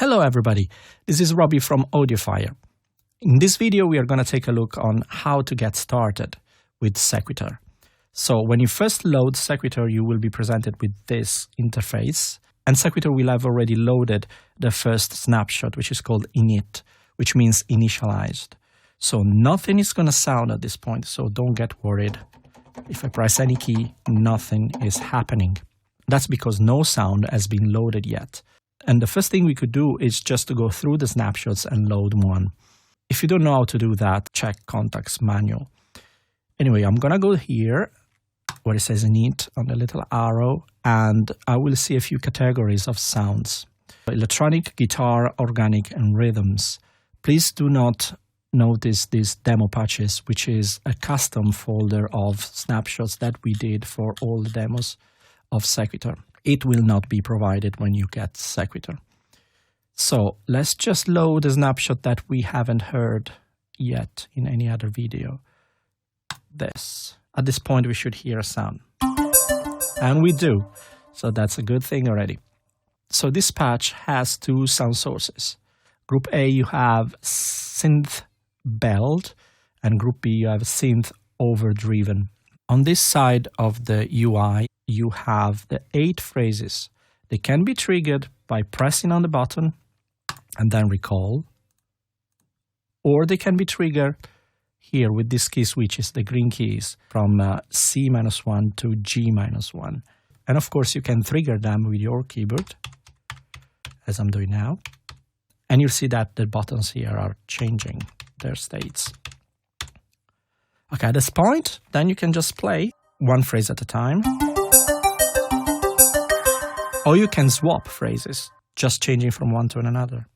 Hello everybody, this is Robbie from Audiofire. In this video we are going to take a look on how to get started with SEQui2R. So when you first load SEQui2R you will be presented with this interface, and SEQui2R will have already loaded the first snapshot, which is called init, which means initialized. So nothing is going to sound at this point, so don't get worried. If I press any key, nothing is happening. That's because no sound has been loaded yet. And the first thing we could do is just to go through the snapshots and load one. If you don't know how to do that, check contacts manual. Anyway, I'm going to go here where it says init on the little arrow, and I will see a few categories of sounds. Electronic, guitar, organic, and rhythms. Please do not notice these demo patches, which is a custom folder of snapshots that we did for all the demos of SEQui2R. It will not be provided when you get SEQui2R. So let's just load a snapshot that we haven't heard yet in any other video. This. At this point we should hear a sound. And we do. So that's a good thing already. So this patch has two sound sources. Group A you have synth belled, and group B you have synth overdriven. On this side of the UI you have the 8 phrases. They can be triggered by pressing on the button and then recall, or they can be triggered here with this key switches, the green keys, from C-1 to G-1. And of course you can trigger them with your keyboard, as I'm doing now, and you'll see that the buttons here are changing their states. Okay, at this point, then you can just play one phrase at a time. Or you can swap phrases, just changing from one to another.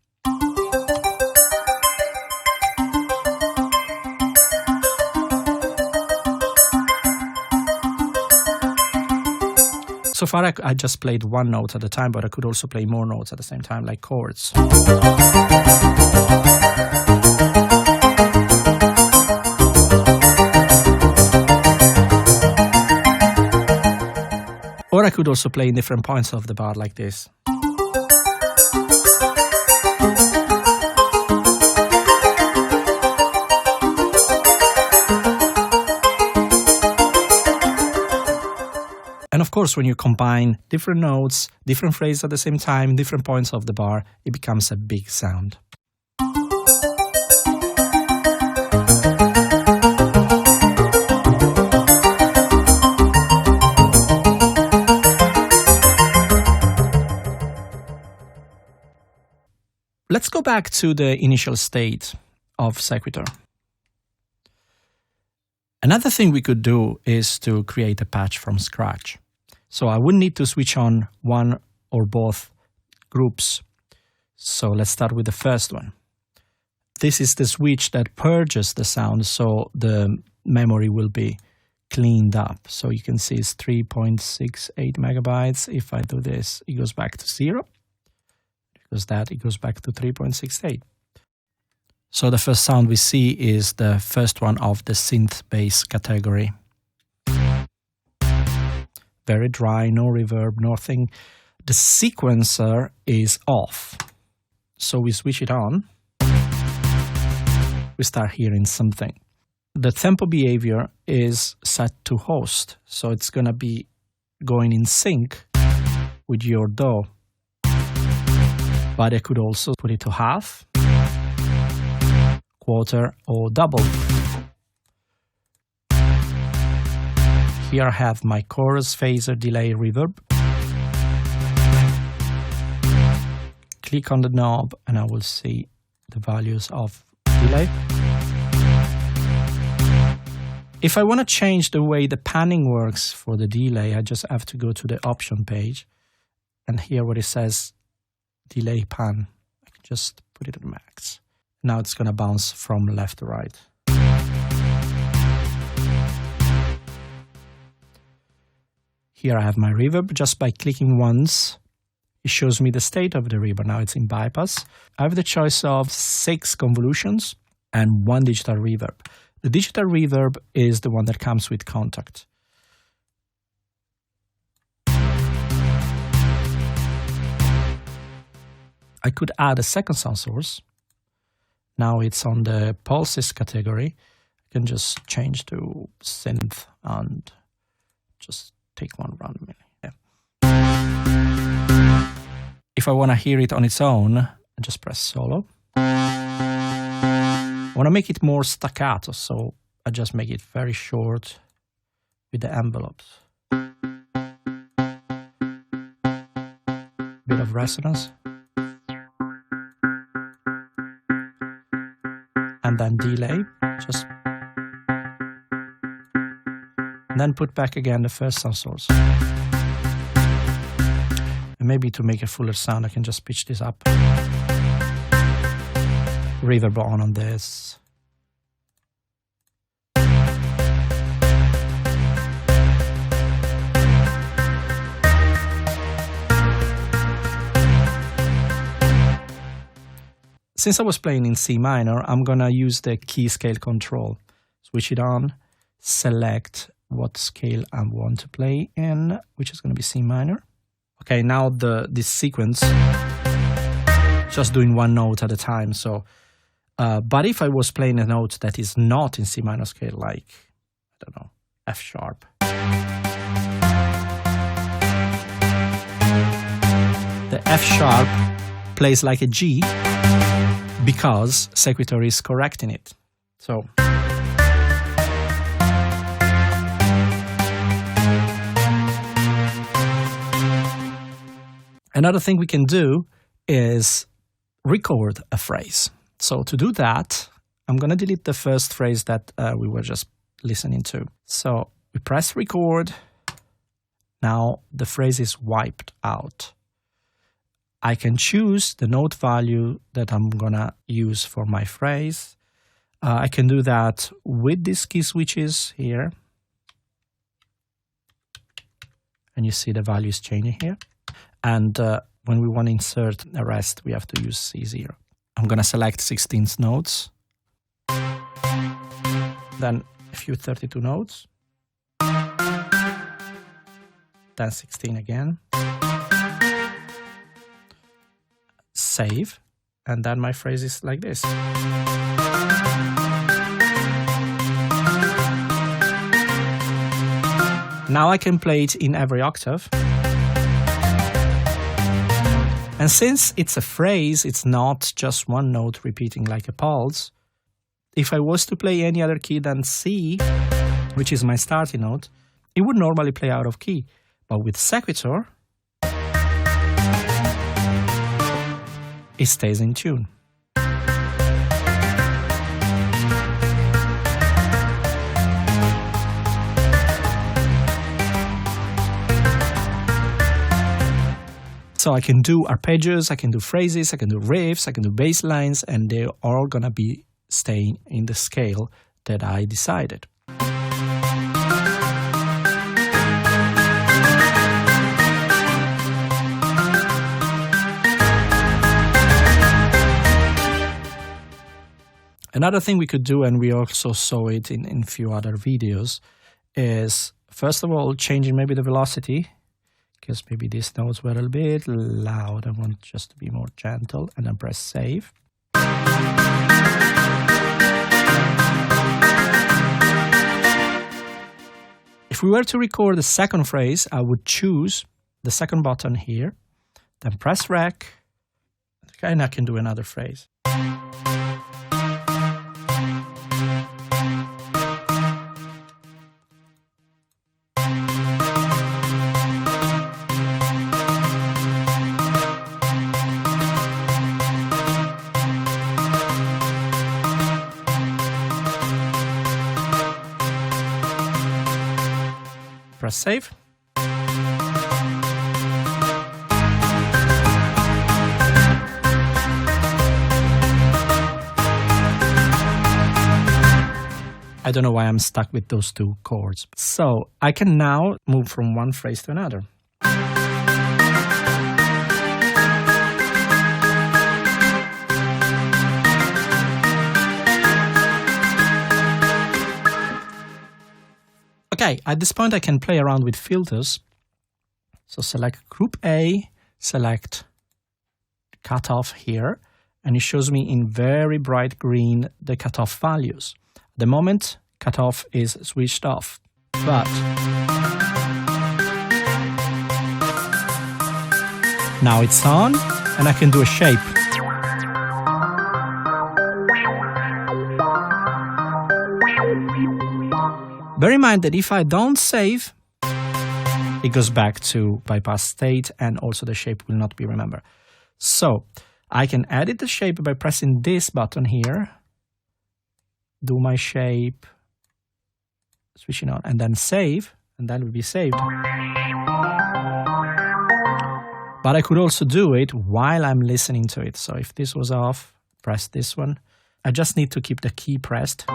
So far I just played one note at a time, but I could also play more notes at the same time, like chords. Or I could also play in different points of the bar like this. And of course, when you combine different notes, different phrases at the same time, different points of the bar, it becomes a big sound. Let's go back to the initial state of SEQui2R. Another thing we could do is to create a patch from scratch. So I wouldn't need to switch on one or both groups. So let's start with the first one. This is the switch that purges the sound, so the memory will be cleaned up. So you can see it's 3.68 megabytes. If I do this, it goes back to 0. It goes back to 3.68. So the first sound we see is the first one of the synth bass category. Very dry, no reverb, nothing. The sequencer is off. So we switch it on. We start hearing something. The tempo behavior is set to host. So it's going to be going in sync with your DAW. But I could also put it to half, quarter, or double. Here I have my chorus, phaser, delay, reverb. Click on the knob and I will see the values of delay. If I want to change the way the panning works for the delay, I just have to go to the option page, and here where it says delay pan, I can just put it at max. Now it's going to bounce from left to right. Here I have my reverb. Just by clicking once, it shows me the state of the reverb. Now it's in bypass. I have the choice of 6 convolutions and 1 digital reverb. The digital reverb is the one that comes with Contact. I could add a second sound source. Now it's on the pulses category. I can just change to synth and just take one randomly. Yeah. If I want to hear it on its own, I just press solo. I want to make it more staccato, so I just make it very short with the envelopes. Bit of resonance. And then delay, just. And then put back again the first sound source. And maybe to make a fuller sound, I can just pitch this up. Reverb on this. Since I was playing in C minor, I'm gonna use the key scale control. Switch it on, select what scale I want to play in, which is gonna be C minor. Okay, now this sequence, just doing one note at a time. So, but if I was playing a note that is not in C minor scale, like, I don't know, F sharp. The F sharp plays like a G because SEQui2R is correcting it. So. Another thing we can do is record a phrase. So to do that, I'm going to delete the first phrase that we were just listening to. So we press record. Now the phrase is wiped out. I can choose the note value that I'm going to use for my phrase. I can do that with these key switches here. And you see the value is changing here. And when we want to insert a rest, we have to use C0. I'm going to select 16th notes. Then a few 32 notes. Then 16 again. Save. And then my phrase is like this. Now I can play it in every octave. And since it's a phrase, it's not just one note repeating like a pulse. If I was to play any other key than C, which is my starting note, it would normally play out of key. But with SEQui2R, it stays in tune. So I can do arpeggios, I can do phrases, I can do riffs, I can do bass lines, and they're all gonna be staying in the scale that I decided. Another thing we could do, and we also saw it in a few other videos, is first of all changing maybe the velocity, because maybe these notes were a bit loud. I want just to be more gentle, and then press save. If we were to record the second phrase, I would choose the second button here, then press rec, okay, and I can do another phrase. Press save. I don't know why I'm stuck with those two chords. So I can now move from one phrase to another. Okay, at this point I can play around with filters. So select Group A, select cutoff here, and it shows me in very bright green the cutoff values. At the moment, cutoff is switched off, but now it's on, and I can do a shape. Bear in mind that if I don't save, it goes back to bypass state, and also the shape will not be remembered. So I can edit the shape by pressing this button here, do my shape, switching on, and then save, and that will be saved. But I could also do it while I'm listening to it. So if this was off, press this one. I just need to keep the key pressed.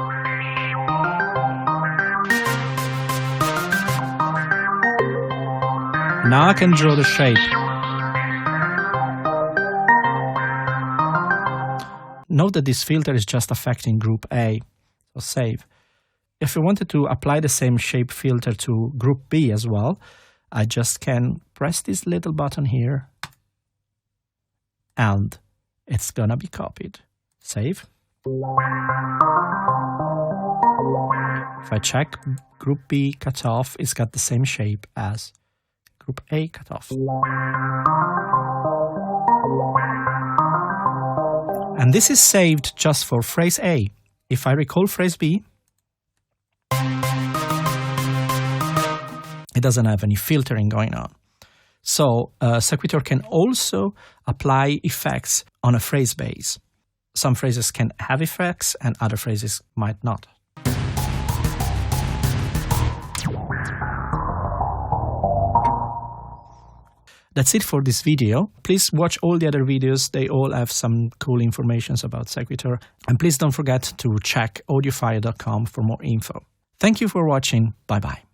Now I can draw the shape. Note that this filter is just affecting group A, so save. If I wanted to apply the same shape filter to group B as well, I just can press this little button here, and it's gonna be copied. Save. If I check group B cutoff, it's got the same shape as group A cutoff. And this is saved just for phrase A. If I recall phrase B, it doesn't have any filtering going on. So SEQui2R can also apply effects on a phrase base. Some phrases can have effects and other phrases might not. That's it for this video. Please watch all the other videos. They all have some cool information about SEQui2R. And please don't forget to check audiofire.com for more info. Thank you for watching. Bye-bye.